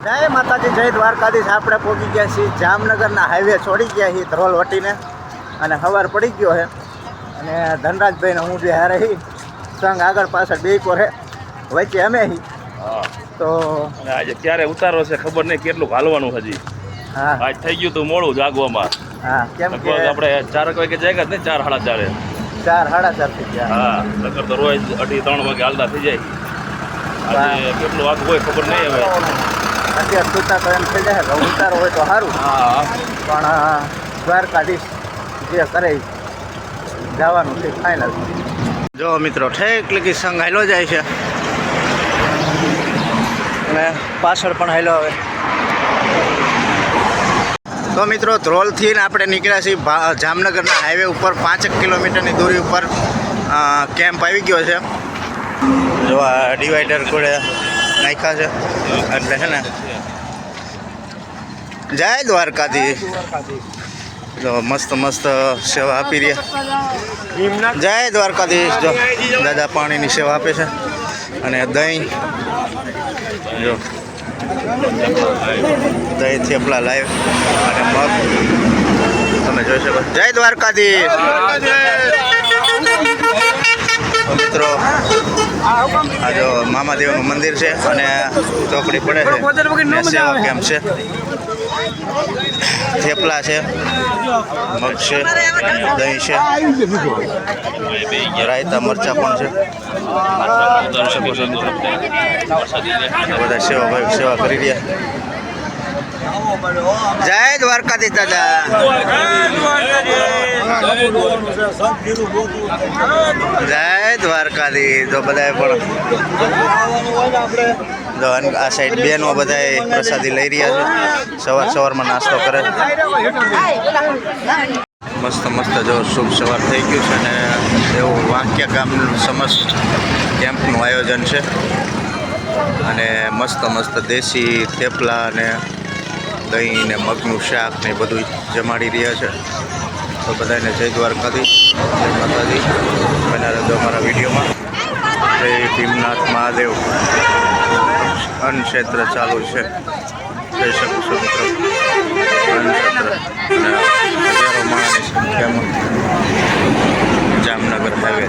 જય માતાજી, જય દ્વારકાધીશ. આપણે પહોંચી ગયા છીએ જામનગરના હાઈવે છોડી ગયા છીએ ધ્રોલ વટીને, અને સવાર પડી ગયો છે. અને ધનરાજભાઈને હું જે હારે હી સંઘ આગળ પાછળ બે કોર હે, વચ્ચે અમે હી. તો આજે ક્યારે ઉતારો છે ખબર નહીં, કેટલું હાલવાનું હજી. હા, આજ થઈ ગયું તું મોડું જાગવામાં. હા, કેમ કે આપણે 4 વાગે જાગ્યા ને, 4 સાડા 4. 4 સાડા 4 થઈ ગયા. હા, નકર તો રોજ 2:30 વાગે હાલતા થઈ જાય. આજે કેટલું વાગ હોય ખબર નહીં હવે. અત્યારે સુતા તો એમ થઈ જાય કે ઉતારો હોય તો સારું. હા, પણ દ્વારકાધીશ જે કરે જવાનું છે ફાઇનલ. જો મિત્રો, ઠેક લગી સંઘ હાલો જાય છે અને પાછળ પણ હાલો આવે. તો મિત્રો, ધ્રોલથી આપણે નીકળ્યા છીએ જામનગરના હાઈવે ઉપર 5 કિલોમીટરની દૂરી ઉપર કેમ્પ આવી ગયો છે. જો આ ડિવાઈડર કોડે નાખ્યા છે એટલે છે ને. જય દ્વારકાધીશ. જો મસ્ત મસ્ત સેવા આપી રહ્યા. જય દ્વારકાધીશ. જો દાદા પાણીની સેવા આપે છે. અને દહીં, જો દહીં થેપલા લાઈવ અને મગ તમે જોઈ શકો. જય દ્વારકાધીશ. મિત્રો, આ જો મામાદેવનું મંદિર છે અને ચોકડી પડે છે, સેવા કેમ્પ છે. થેપલા છે, મગ છે, દહીં છે, રાયતા મરચા પણ છે. બધા સેવા કરી રહ્યા. જય દ્વારકાધીશ દાદા. જય દ્વારકાધીશ. તો બધા પણ જો આ સાઈડ બેનો બધા પ્રસાદી લઈ રહ્યા છે. સવારમાં નાસ્તો કરે. મસ્ત મસ્ત જો શુભ સવાર થઈ ગયું છે. અને એવું વાંકિયા ગામનું સમસ્ત કેમ્પનું આયોજન છે. અને મસ્ત મસ્ત દેશી થેપલા અને દહીં ને મગનું શાક ને બધું જમાડી રહ્યા છે. તો બધાને જય દ્વારકાધીશ, જય માતાજી. બના રહેજો અમારા વિડીયોમાં. જય ભીમનાથ મહાદેવ. અન્ન ક્ષેત્ર ચાલુ છે, જઈ શકું છું મિત્રો. અન્ન ક્ષેત્ર અને હજારો માણસની સંખ્યામાં જામનગર હાઈવે.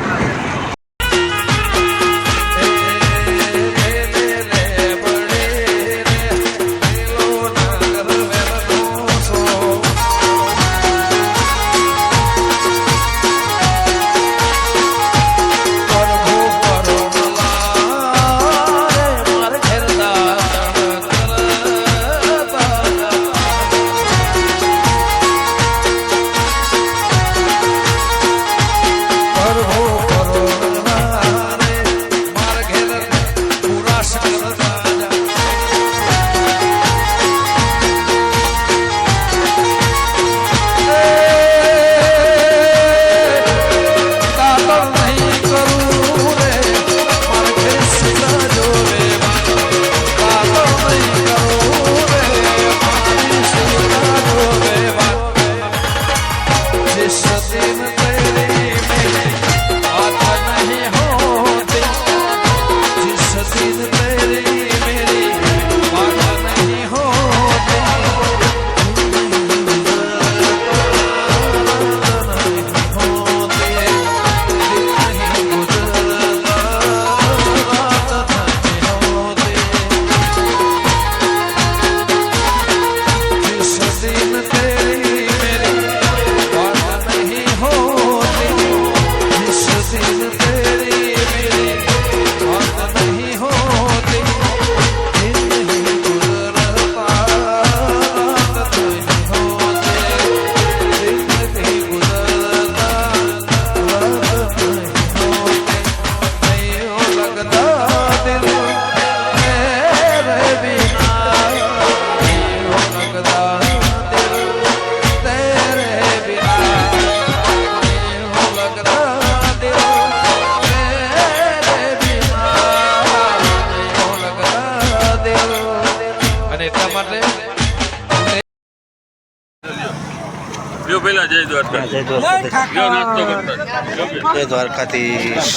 જય દ્વારકાધીશ.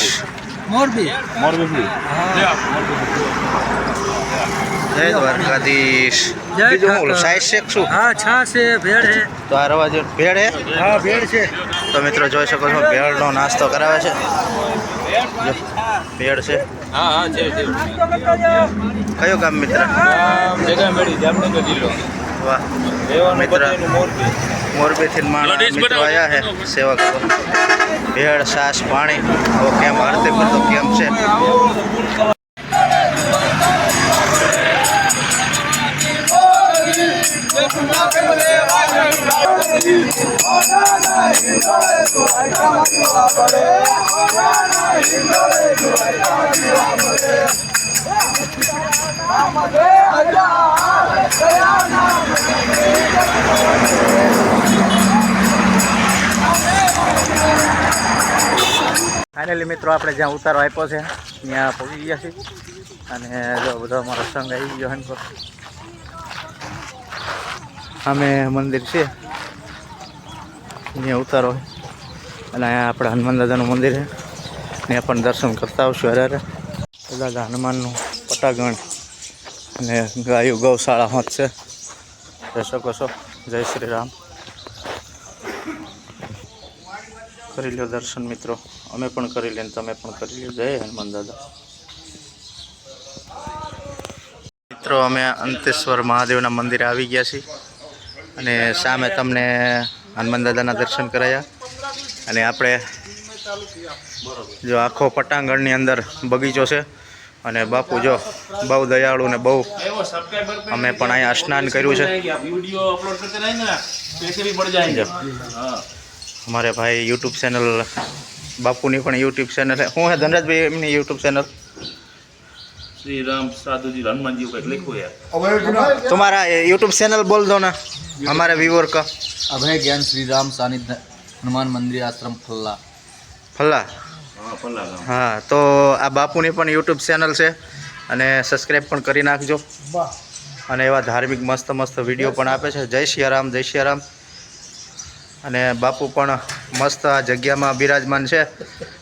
મોરબી. જય દ્વારકાધીશ જય બીજું હું ઠાકર. સાઈઝ શેક શું हाँ छाछ है भेड़ है તો આ રવા જો ભેળ હે हाँ भेड़ से તો મિત્રો જોઈ શકો છો ભેળનો નાસ્તો કરાવે છે જો, ભેળ છે હા હા છે કયું ગામ મિત્ર જગા મેળી જામનગર જિલ્લો વાહ રહેવાનું મિત્ર. પતેનું મોરબી મોરબીથી માણસ મિત્રો આવ્યા છે સેવા કરવા ભેળ છાશ પાણી આવો કેમ આરતી કરતો કેમ છે ફાઇનલી મિત્રો આપણે જ્યાં ઉતારો આપ્યો છે ત્યાં પહોંચી ગયા છીએ અને જો બધો અમારો સંઘ આવી ગયો હનકો સામે મંદિર છે અહીંયા ઉતારો હોય અને અહીંયા આપણા હનુમાન દાદાનું મંદિર છે ત્યાં પણ દર્શન કરતા આવશું હરે દાદા હનુમાનનું પટાગણ અને ગાયું ગૌશાળા હોત છે જોઈ શકો છો જય શ્રી રામ કરી લો દર્શન મિત્રો અમે પણ કરી લઈએ તમે પણ કરી લો જય હનુમાન દાદા મિત્રો અમે અંતેશ્વર મહાદેવના મંદિરે આવી ગયા છીએ અને સામે તમને હનુમાન દાદાના દર્શન કરાયા અને આપણે જો આખો પટાંગણની અંદર બગીચો છે અને બાપુ જો બહુ દયાળુ ને બહુ અમે પણ અહીંયા સ્નાન કર્યું છે વિડિયો અપલોડ કરતે રહે ને पैसे भी बढ़ जाएंगे हाँ અમારે ભાઈ યુટ્યુબ ચેનલ બાપુની પણ યુટ્યુબ ચેનલ છે શું હે ધનરાજભાઈ એમની યુટ્યુબ ચેનલ श्री राम साधु जी हनुमान जी को एक लिखो यार तुम्हारा यूट्यूब चैनल बोल दो ना हमारे व्यूअर का अभय ज्ञान श्री राम सानिध्य हनुमान मंदिर आश्रम फल्ला ફલ્લા हाँ पल्ला गाँव હા તો આ બાપુની પણ યુટ્યુબ ચેનલ છે અને સબસ્ક્રાઈબ પણ કરી નાખજો અને એવા ધાર્મિક મસ્ત મસ્ત વિડીયો પણ આપે છે જય સિયારામ જય સિયારામ અને બાપુ પણ મસ્ત આ જગ્યામાં બિરાજમાન છે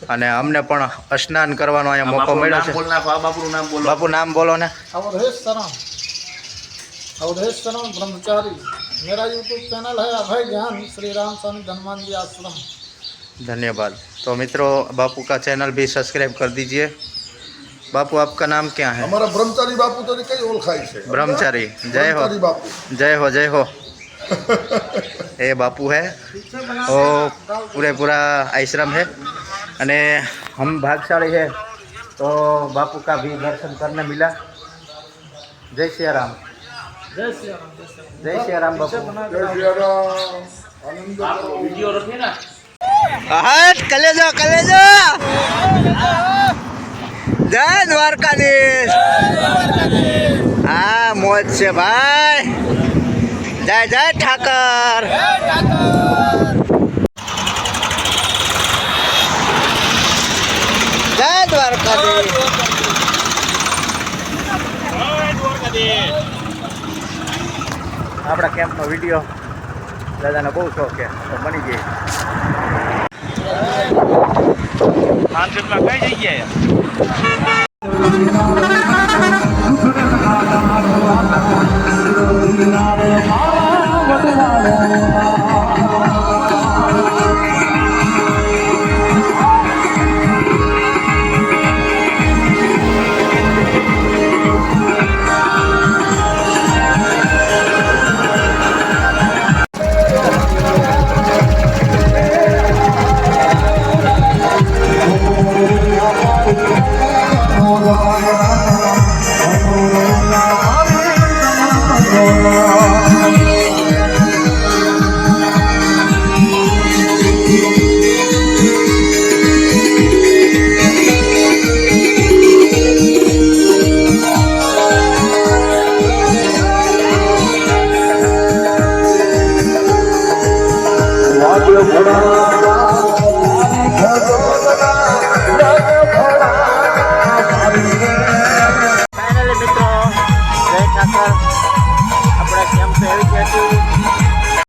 અને અમને પણ સ્નાન કરવાનો અહીંયા મોકો મળ્યો છે बोलना बापू नाम बोलो બાપુ નામ બોલો ને अवधेश शरण ब्रह्मचारी मेरा यूट्यूब चैनल है अभय ज्ञान श्री राम सानिध्य हनुमान जी आश्रम धन्यवाद तो मित्रों बापू का चैनल भी सब्सक्राइब कर दीजिए बापू आपका नाम क्या है हमारा ब्रह्मचारी बापू तो कई ओळखाय છે ब्रह्मचारी जय हो ब्रह्मचारी बापू जय हो जय हो ये बापू है वो पूरे पूरा आश्रम है अने हम भाग्यशाली है तो बापू का भी दर्शन करने मिला जय सिया राम जय सिया राम बापू जय सिया राम आनंद करो वीडियो रखे ना हट कलेजा जय द्वारकाधीश हाँ मौज से भाई जय जय ठाकर जय द्वारकाधीश આપણા કેમ્પનો વિડીયો દાદાને બહુ શોખ છે તો બની જાય खान पे कई जगह है